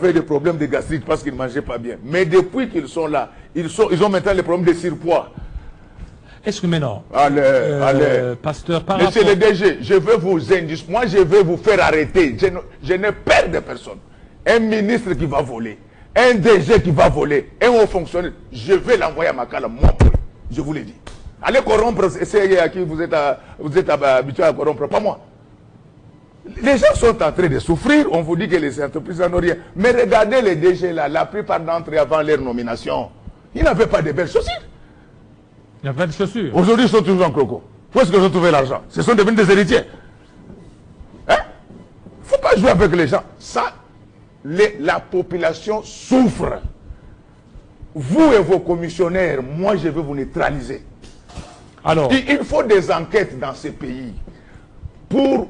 avaient des problèmes de gastrite parce qu'ils ne mangeaient pas bien. Mais depuis qu'ils sont là, ils ont maintenant les problèmes de surpoids. Est-ce que maintenant, pasteur, Monsieur le DG, je veux vous indiquer, moi je veux vous faire arrêter. Je n'ai peur de personne. Un ministre qui va voler, un DG qui va voler, un haut fonctionnaire, je vais l'envoyer à Makala, moi, je vous l'ai dit. Allez corrompre, c'est à qui vous êtes habitué à corrompre, pas moi. Les gens sont en train de souffrir, on vous dit que les entreprises n'en ont rien. Mais regardez les DG là, la plupart d'entre eux avant leur nomination, ils n'avaient pas de belles chaussures. Il n'y a pas de chaussures. Aujourd'hui, ils sont toujours en croco. Où est-ce qu'ils ont trouvé l'argent? Ce sont devenus des héritiers. Hein? Il ne faut pas jouer avec les gens. Ça, la population souffre. Vous et vos commissionnaires, moi, je vais vous neutraliser. Alors, il faut des enquêtes dans ces pays. On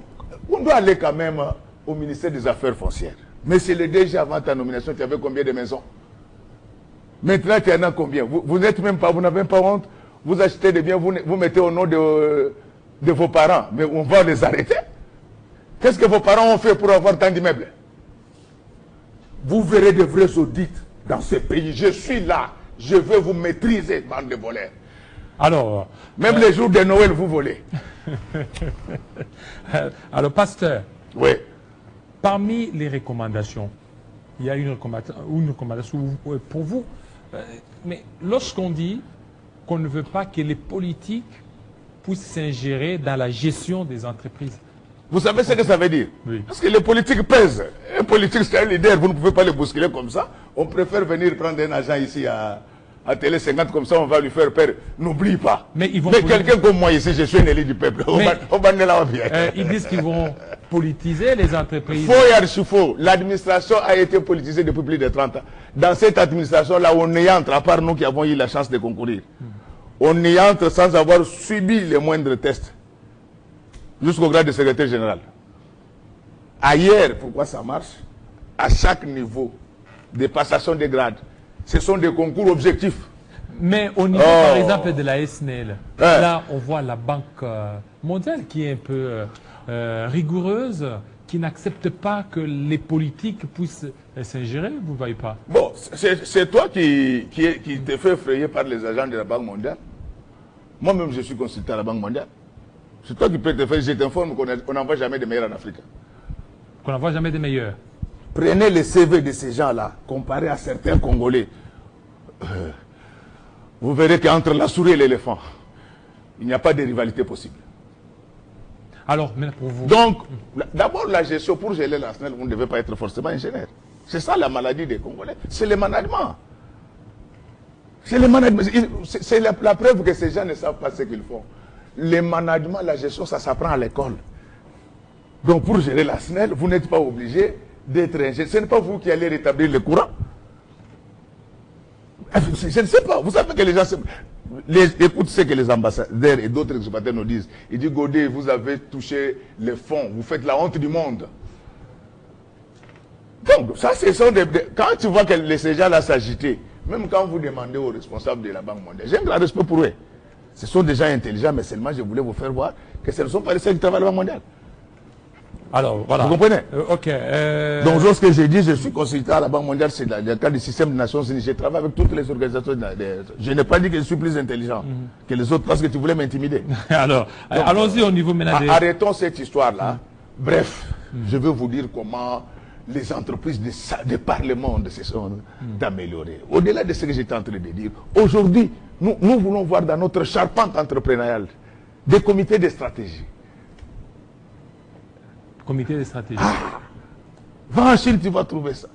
doit aller quand même au ministère des Affaires foncières. Mais c'est le DG avant ta nomination, tu avais combien de maisons? Maintenant, tu en as combien? Vous n'êtes même pas, vous n'avez pas honte. Vous achetez des biens, vous mettez au nom de vos parents. Mais on va les arrêter. Qu'est-ce que vos parents ont fait pour avoir tant d'immeubles? Vous verrez de vrais audits dans ce pays. Je suis là. Je vais vous maîtriser, bande de voleurs. Alors, même les jours de Noël, vous volez. Alors, pasteur, oui. Parmi les recommandations, il y a une recommandation pour vous. Mais lorsqu'on dit qu'on ne veut pas que les politiques puissent s'ingérer dans la gestion des entreprises. Vous savez ce que ça veut dire? Oui. Parce que les politiques pèsent. Un politique, c'est un leader, vous ne pouvez pas le bousculer comme ça. On préfère venir prendre un agent ici à Télé 50, comme ça on va lui faire peur. N'oublie pas. Mais quelqu'un comme moi ici, je suis un élu du peuple. Ils disent qu'ils vont politiser les entreprises. Faux et archi-faux. L'administration a été politisée depuis plus de 30 ans. Dans cette administration-là, on y entre, à part nous qui avons eu la chance de concourir. On y entre sans avoir subi les moindres tests. Jusqu'au grade de secrétaire général. Ailleurs, pourquoi ça marche? À chaque niveau de passation de grade, ce sont des concours objectifs. Mais au niveau, par exemple, de la SNEL, là, on voit la Banque mondiale qui est un peu rigoureuse, qui n'accepte pas que les politiques puissent s'ingérer, vous ne voyez pas? Bon, c'est toi qui te fait effrayer par les agents de la Banque mondiale. Moi-même, je suis consultant à la Banque mondiale. C'est toi qui peux te faire. Je t'informe qu'on n'envoie jamais de meilleurs en Afrique. Qu'on n'envoie jamais de meilleurs. Prenez les CV de ces gens-là, comparés à certains Congolais. Vous verrez qu'entre la souris et l'éléphant, il n'y a pas de rivalité possible. Alors, mais pour vous... Donc, d'abord, la gestion, pour gérer la SNEL, vous ne devez pas être forcément ingénieur. C'est ça la maladie des Congolais. C'est le management. C'est le management. C'est la preuve que ces gens ne savent pas ce qu'ils font. Le management, la gestion, ça s'apprend à l'école. Donc, pour gérer la SNEL, vous n'êtes pas obligé d'être ingénieur. Ce n'est pas vous qui allez rétablir le courant. Je ne sais pas. Vous savez que les gens... écoute ce que les ambassadeurs et d'autres exportateurs nous disent. Ils disent, Godet, vous avez touché les fonds. Vous faites la honte du monde. Donc, ça, ce sont des... Quand tu vois que ces gens-là s'agitaient, même quand vous demandez aux responsables de la Banque mondiale, j'ai un grand respect pour eux. Ce sont des gens intelligents, mais seulement je voulais vous faire voir que ce ne sont pas les seuls qui travaillent à la Banque mondiale. Alors, voilà. Vous comprenez? Ok. Donc, lorsque je dis je suis consultant à la Banque mondiale, c'est dans le cadre du système des Nations Unies. Je travaille avec toutes les organisations. Je n'ai pas dit que je suis plus intelligent que les autres parce que tu voulais m'intimider. Alors, allons-y au niveau ménager. Arrêtons cette histoire-là. Bref, je veux vous dire comment les entreprises de par le monde se sont améliorées. Au-delà de ce que j'étais en train de dire, aujourd'hui, nous voulons voir dans notre charpente entrepreneuriale des comités de stratégie. Comité de stratégie. Va en Chine, tu vas trouver ça.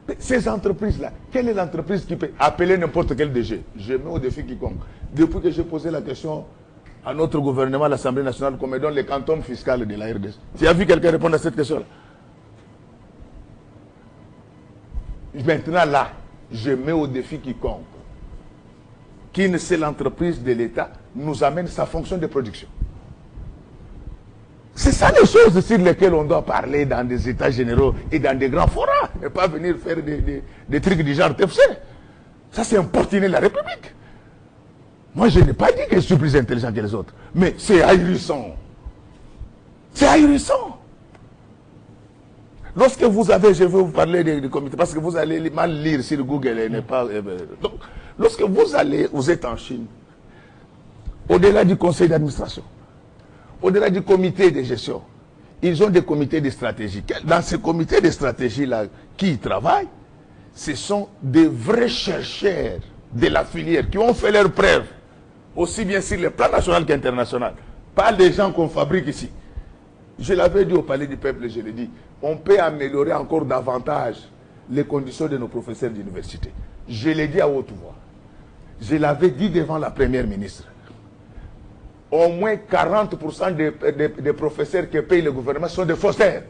Mais ces entreprises-là, quelle est l'entreprise qui peut appeler n'importe quel DG? Je mets au défi quiconque. Depuis que j'ai posé la question à notre gouvernement, à l'Assemblée nationale, qu'on me donne les cantons fiscaux de la RDC. Tu as vu quelqu'un répondre à cette question-là? Maintenant, là, je mets au défi quiconque qu'une seule entreprise de l'État nous amène sa fonction de production. C'est ça les choses sur lesquelles on doit parler dans des états généraux et dans des grands forats. Et pas venir faire des trucs du genre TFC. Ça, c'est importuner la République. Moi, je n'ai pas dit que je suis plus intelligent que les autres. Mais c'est ahurissant. C'est ahurissant. Lorsque vous avez, je vais vous parler du comité, parce que vous allez mal lire sur Google et n'est pas. Donc, lorsque vous êtes en Chine, au-delà du conseil d'administration, au-delà du comité de gestion, ils ont des comités de stratégie. Dans ces comités de stratégie-là, qui y travaillent, ce sont des vrais chercheurs de la filière qui ont fait leurs preuves, aussi bien sur le plan national qu'international. Pas des gens qu'on fabrique ici. Je l'avais dit au Palais du Peuple, je l'ai dit, on peut améliorer encore davantage les conditions de nos professeurs d'université. Je l'ai dit à haute voix. Je l'avais dit devant la première ministre. Au moins 40% des professeurs que paye le gouvernement sont des faussaires.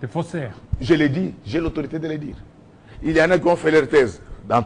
Des faussaires. Je l'ai dit, j'ai l'autorité de le dire. Il y en a qui ont fait leur thèse dans